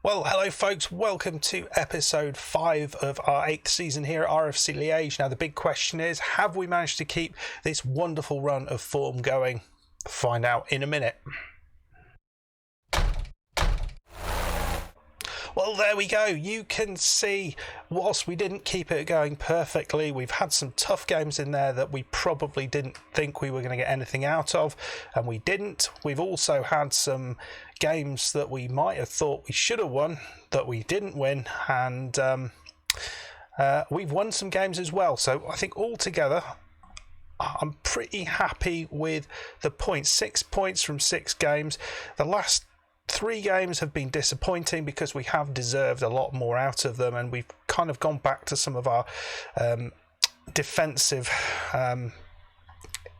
Well, hello folks, welcome to episode 5 of our 8th season here at RFC Liege. Now the big question is, have we managed to keep this wonderful run of form going? Find out in a minute. Well, there we go. You can see, whilst we didn't keep it going perfectly, we've had some tough games in there that we probably didn't think we were going to get anything out of, and we didn't. We've also had some games that we might have thought we should have won that we didn't win, and we've won some games as well. So I think altogether, I'm pretty happy with the points. 6 points from 6 games. The last 3 games have been disappointing because we have deserved a lot more out of them, and we've kind of gone back to some of our defensive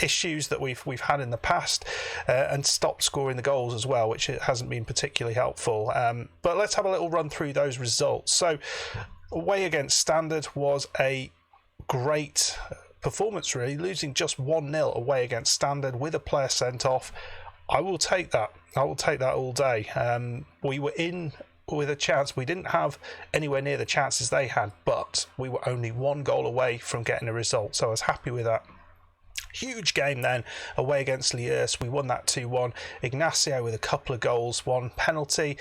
issues that we've had in the past, and stopped scoring the goals as well, which it hasn't been particularly helpful. But let's have a little run through those results. So away against Standard was a great performance, really, losing just 1-0 away against Standard with a player sent off. I will take that. I will take that all day. We were in with a chance. We didn't have anywhere near the chances they had, but we were only 1 goal away from getting a result, so I was happy with that. Huge game then away against Liege. We won that 2-1. Ignacio with a couple of goals, 1 penalty.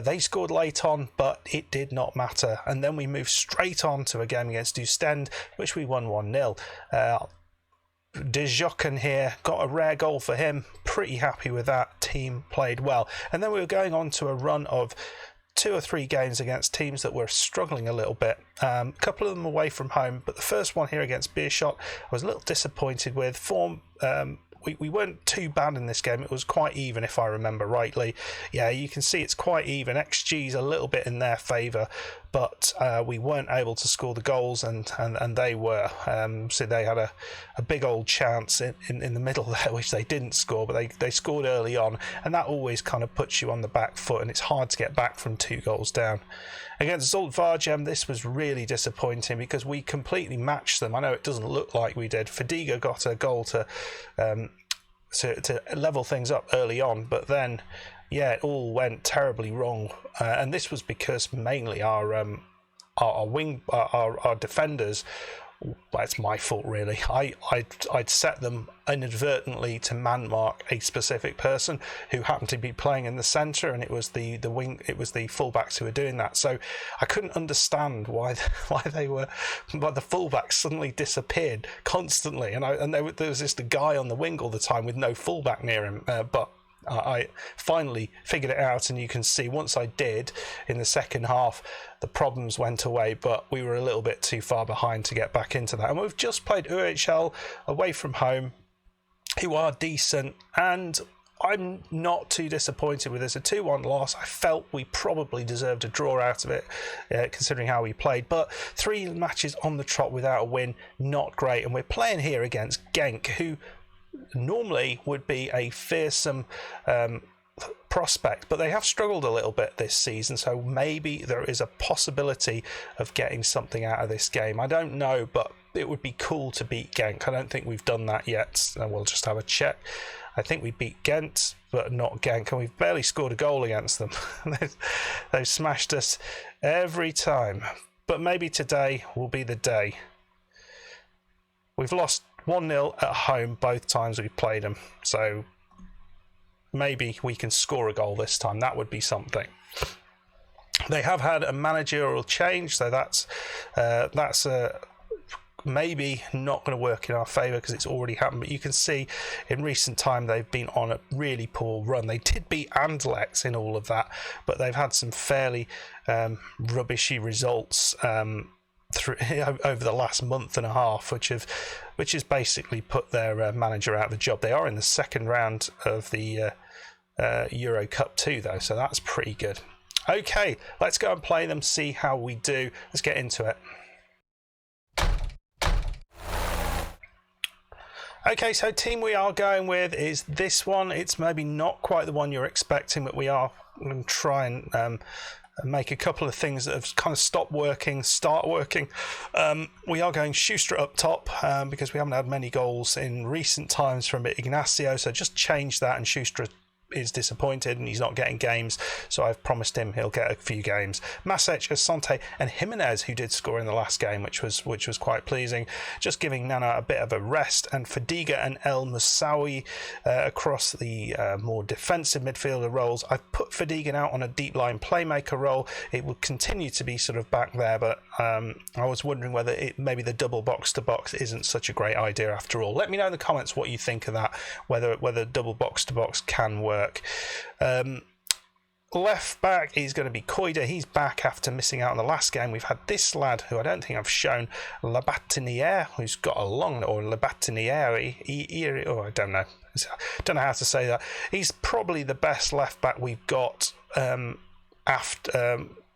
They scored late on, but it did not matter. And then we moved straight on to a game against Ostend, which we won 1-0. De Jochen here got a rare goal for him. Pretty happy with that. Team played well. And then we were going on to a run of 2 or 3 games against teams that were struggling a little bit. A couple of them away from home, but the first one here against Beerschot I was a little disappointed with. Form, we weren't too bad in this game. It was quite even, if I remember rightly. Yeah, you can see it's quite even. XG's a little bit in their favour, but we weren't able to score the goals, and they were. So they had a big old chance in the middle there, which they didn't score, but they scored early on, and that always kind of puts you on the back foot, and it's hard to get back from 2 goals down. Against Zultvargem, this was really disappointing because we completely matched them. I know it doesn't look like we did. Fadiga got a goal to level things up early on, but then, yeah, it all went terribly wrong. And this was because mainly our defenders. Well, it's my fault, really. I'd set them inadvertently to man mark a specific person who happened to be playing in the centre, and it was the fullbacks who were doing that. So I couldn't understand why the fullbacks suddenly disappeared constantly, and there was this guy on the wing all the time with no fullback near him, but I finally figured it out, and you can see once I did in the second half, the problems went away, but we were a little bit too far behind to get back into that. And we've just played UHL away from home, who are decent, and I'm not too disappointed with this. A 2-1 loss. I felt we probably deserved a draw out of it, considering how we played. But 3 matches on the trot without a win, not great. And we're playing here against Genk, who normally would be a fearsome prospect, but they have struggled a little bit this season, so maybe there is a possibility of getting something out of this game. I don't know, but it would be cool to beat Genk. I don't think we've done that yet, and we'll just have a check. I think we beat Ghent, but not Genk, and we've barely scored a goal against them. They've smashed us every time, but maybe today will be the day. We've lost 1-0 at home both times we've played them, so maybe we can score a goal this time. That would be something. They have had a managerial change, so that's maybe not going to work in our favour because it's already happened. But you can see in recent time they've been on a really poor run. They did beat Anderlecht in all of that, but they've had some fairly rubbishy results over the last month and a half, which has basically put their manager out of the job. They are in the second round of the Euro Cup 2 though, so that's pretty good. Okay, let's go and play them, see how we do. Let's get into it. Okay, so team we are going with is this one. It's maybe not quite the one you're expecting, but we are going to try and make a couple of things that have kind of stopped working, start working. We are going Schuster up top because we haven't had many goals in recent times from Ignacio, so just change that, and Schuster is disappointed and he's not getting games, so I've promised him he'll get a few games. Masech, Asante and Jimenez, who did score in the last game, which was quite pleasing, just giving Nana a bit of a rest. And Fadiga and El Moussaoui across the more defensive midfielder roles. I've put Fadiga out on a deep line playmaker role. It will continue to be sort of back there, but I was wondering whether maybe the double box to box isn't such a great idea after all. Let me know in the comments what you think of that, whether double box to box can work. Left back is going to be Koida. He's back after missing out on the last game. We've had this lad who I don't think I've shown, Labatiniere, who's got a long, or Labatiniere, I don't know. Don't know how to say that. He's probably the best left back we've got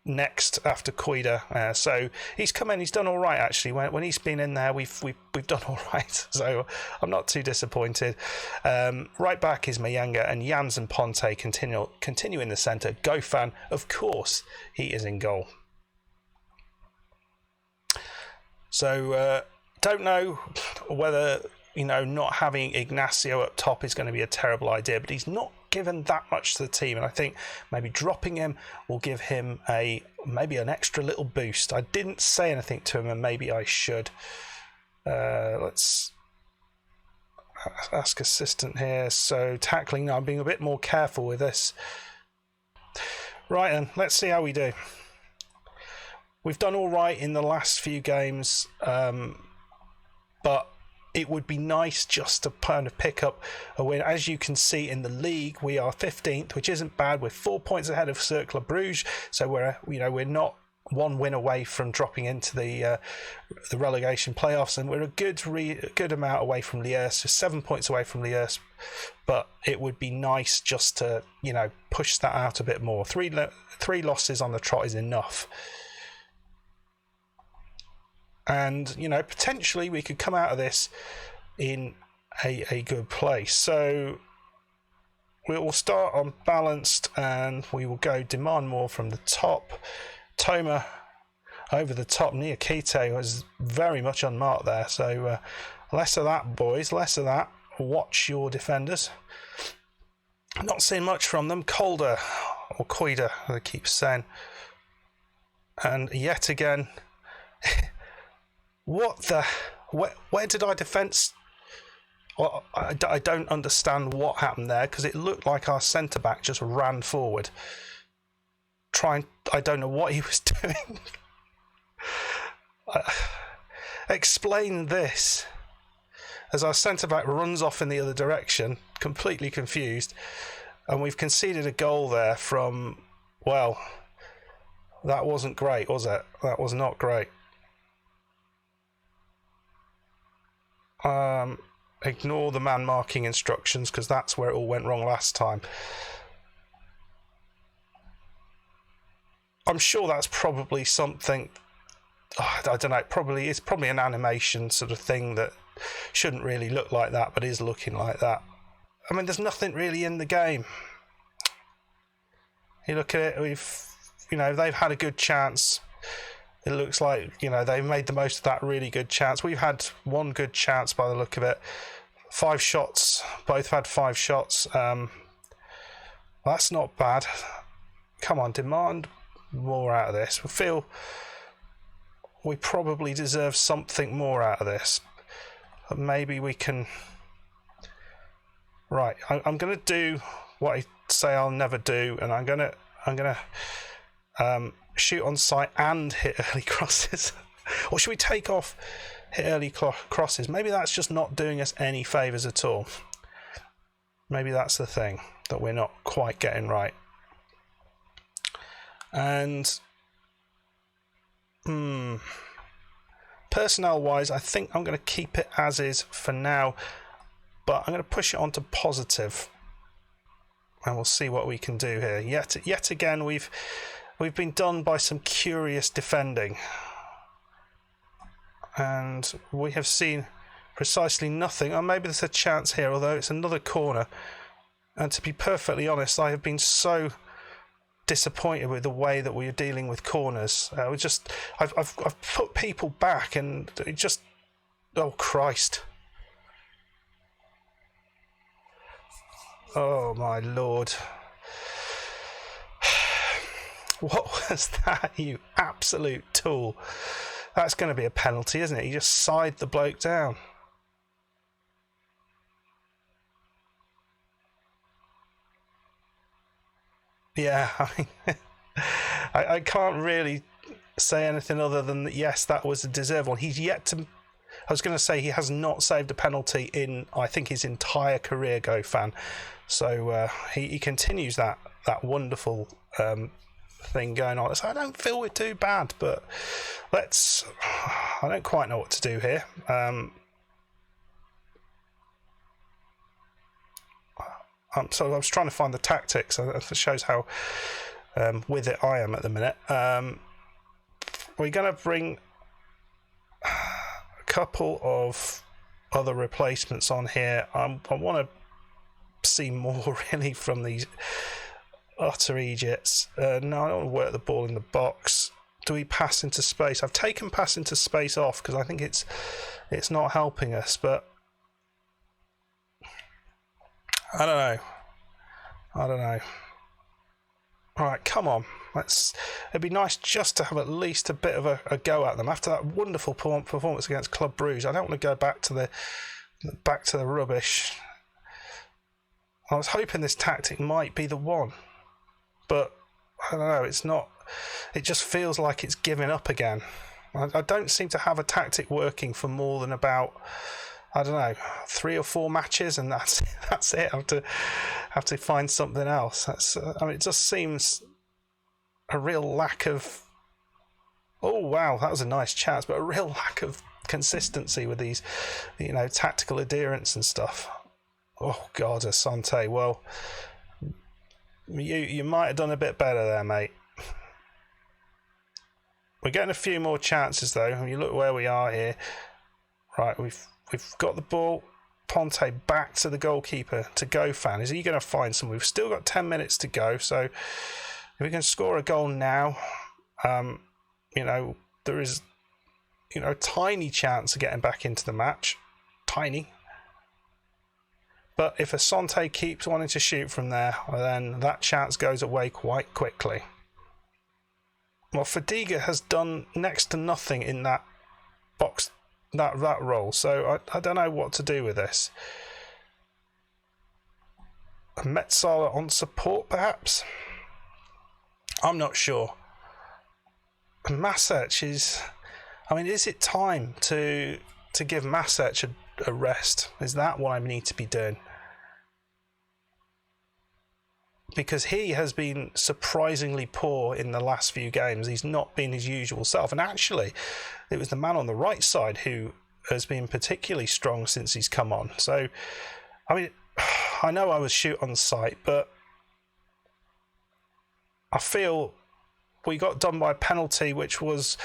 next after Koida. So he's come in, he's done all right actually. When he's been in there, we've done all right. So I'm not too disappointed. Right back is Mayanga, and Jans and Ponte continue in the centre. Gofan, of course, he is in goal. So don't know whether not having Ignacio up top is going to be a terrible idea, but he's not given that much to the team, and I think maybe dropping him will give him maybe an extra little boost. I didn't say anything to him, and maybe I should. Let's ask assistant here. So tackling, now I'm being a bit more careful with this. Right then, let's see how we do. We've done all right in the last few games, but it would be nice just to kind of pick up a win. As you can see in the league, we are 15th, which isn't bad. We're 4 points ahead of Cercle Bruges, so we're not one win away from dropping into the relegation playoffs, and we're a good amount away from Liège, so 7 points away from Liège. But it would be nice just to push that out a bit more. Three losses on the trot is enough. And, potentially we could come out of this in a good place. So we will start on balanced, and we will go demand more from the top. Toma over the top. Niakite was very much unmarked there. So less of that, boys. Less of that. Watch your defenders. Not seeing much from them. Calder, or Koida, they keep saying. And yet again... Where did our defence... Well, I don't understand what happened there, because it looked like our centre-back just ran forward. I don't know what he was doing. Explain this. As our centre-back runs off in the other direction, completely confused, and we've conceded a goal there from... Well, that wasn't great, was it? That was not great. Ignore the man marking instructions, because that's where it all went wrong last time. I'm sure that's probably something, I don't know, it's probably an animation sort of thing that shouldn't really look like that, but is looking like that. I mean, there's nothing really in the game. You look at it, they've had a good chance. It looks like, they've made the most of that really good chance. We've had one good chance by the look of it. 5 shots. Both had 5 shots. That's not bad. Come on, demand more out of this. We feel we probably deserve something more out of this. But maybe we can... Right, I'm going to do what I say I'll never do, and I'm going to shoot on sight and hit early crosses. Or should we take off hit early crosses? Maybe that's just not doing us any favours at all. Maybe that's the thing that we're not quite getting right. And personnel wise, I think I'm going to keep it as is for now, but I'm going to push it on to positive, and we'll see what we can do here. Yet again, we've been done by some curious defending, and we have seen precisely nothing. Or maybe there's a chance here, although it's another corner. And to be perfectly honest, I have been so disappointed with the way that we are dealing with corners. I've put people back, and it just, oh Christ. Oh my lord. What was that, you absolute tool? That's going to be a penalty, isn't it? He just side the bloke down. Yeah, I can't really say anything other than that, yes, that was a deserved one. He's yet to... I was going to say he has not saved a penalty in, I think, his entire career, GoFan. So he continues that wonderful thing going on. So I don't feel we're too bad, but I don't quite know what to do here. So I was trying to find the tactics. It shows how with it I am at the minute. We're going to bring a couple of other replacements on here. I want to see more really from these utter idiots. No, I don't want to work the ball in the box. Do we pass into space? I've taken pass into space off because I think it's not helping us, but I don't know. All right, come on. It'd be nice just to have at least a bit of a go at them after that wonderful performance against Club Brugge. I don't want to go back to the rubbish. I was hoping this tactic might be the one, but I don't know. It's not. It just feels like it's giving up again. I don't seem to have a tactic working for more than about, I don't know, 3 or 4 matches, and that's it. I have to find something else. It just seems a real lack of. Oh wow, that was a nice chance, but a real lack of consistency with these, tactical adherence and stuff. Oh God, Asante. Well, you might have done a bit better there, mate. We're getting a few more chances though. When you look where we are here, right? We've got the ball. Ponte back to the goalkeeper, to GoFan. Is he going to find some? We've still got 10 minutes to go, so if we can score a goal now, there is, a tiny chance of getting back into the match. Tiny. But if Asante keeps wanting to shoot from there, then that chance goes away quite quickly. Well, Fadiga has done next to nothing in that box, that role, so I don't know what to do with this. Metzala on support, perhaps? I'm not sure. Masec is... is it time to give Masec a rest? Is that what I need to be doing? Because he has been surprisingly poor in the last few games. He's not been his usual self. And actually, it was the man on the right side who has been particularly strong since he's come on. So, I know I was shoot on sight, but I feel we got done by a penalty, which was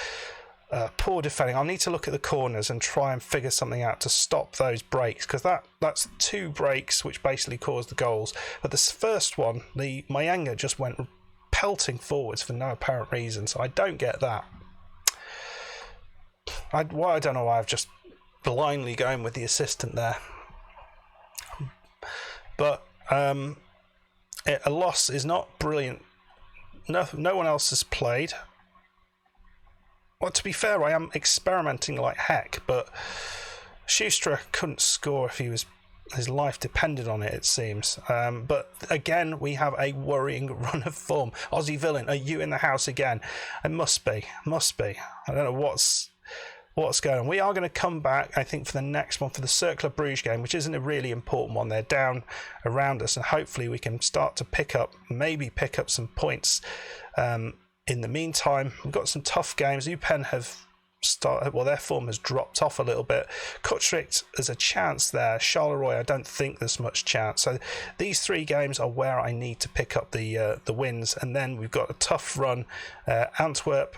poor defending. I'll need to look at the corners and try and figure something out to stop those breaks, because that's 2 breaks which basically caused the goals. But this first one, the Mayenga just went pelting forwards for no apparent reason, so I don't get that. I don't know why I've just blindly going with the assistant there. But a loss is not brilliant. No one else has played. Well, to be fair, I am experimenting like heck, but Schuster couldn't score if his life depended on it, it seems. But again, we have a worrying run of form. Aussie Villain, are you in the house again? It must be. I don't know what's going on. We are going to come back, I think, for the next one, for the Cercle Bruges game, which isn't a really important one. They're down around us, and hopefully we can start to pick up some points. In the meantime, we've got some tough games. UPenn have started, their form has dropped off a little bit. Kutschricht, there's a chance there. Charleroi, I don't think there's much chance. So these 3 games are where I need to pick up the wins. And then we've got a tough run. Antwerp,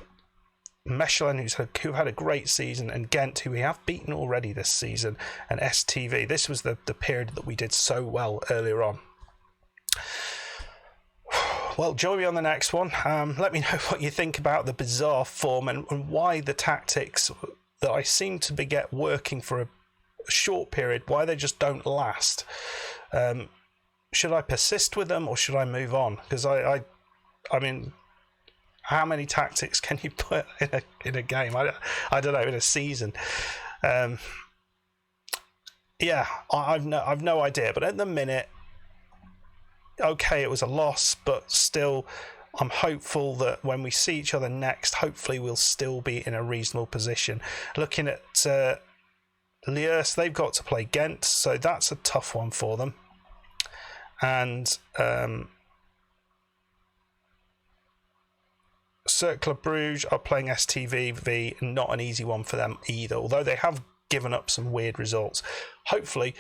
Mechelen, who've had a great season, and Ghent, who we have beaten already this season, and STV. This was the period that we did so well earlier on. Well, join me on the next one. Let me know what you think about the bizarre form and why the tactics that I seem to get working for a short period, why they just don't last. should I persist with them or should I move on? Because I mean, how many tactics can you put in a game? I don't know, in a season. Yeah, I've no idea. But at the minute, okay, it was a loss, but still, I'm hopeful that when we see each other next, hopefully we'll still be in a reasonable position. Looking at Liege, they've got to play Genk, so that's a tough one for them. And Cercle Bruges are playing STVV, not an easy one for them either, although they have given up some weird results. Hopefully,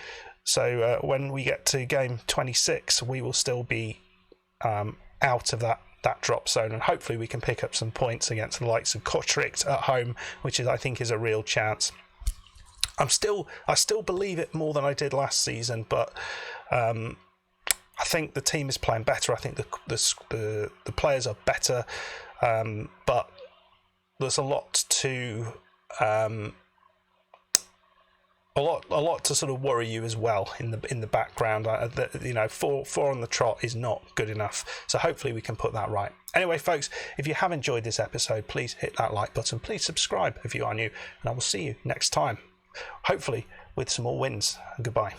so when we get to game 26, we will still be out of that drop zone, and hopefully we can pick up some points against the likes of Kortrijk at home, which I think is a real chance. I still believe it more than I did last season, but I think the team is playing better. I think the players are better, but there's a lot to a lot to sort of worry you as well in the background. Four on the trot is not good enough, so hopefully we can put that right. Anyway, folks, if you have enjoyed this episode, please hit that like button, please subscribe if you are new, and I will see you next time, hopefully with some more wins. Goodbye.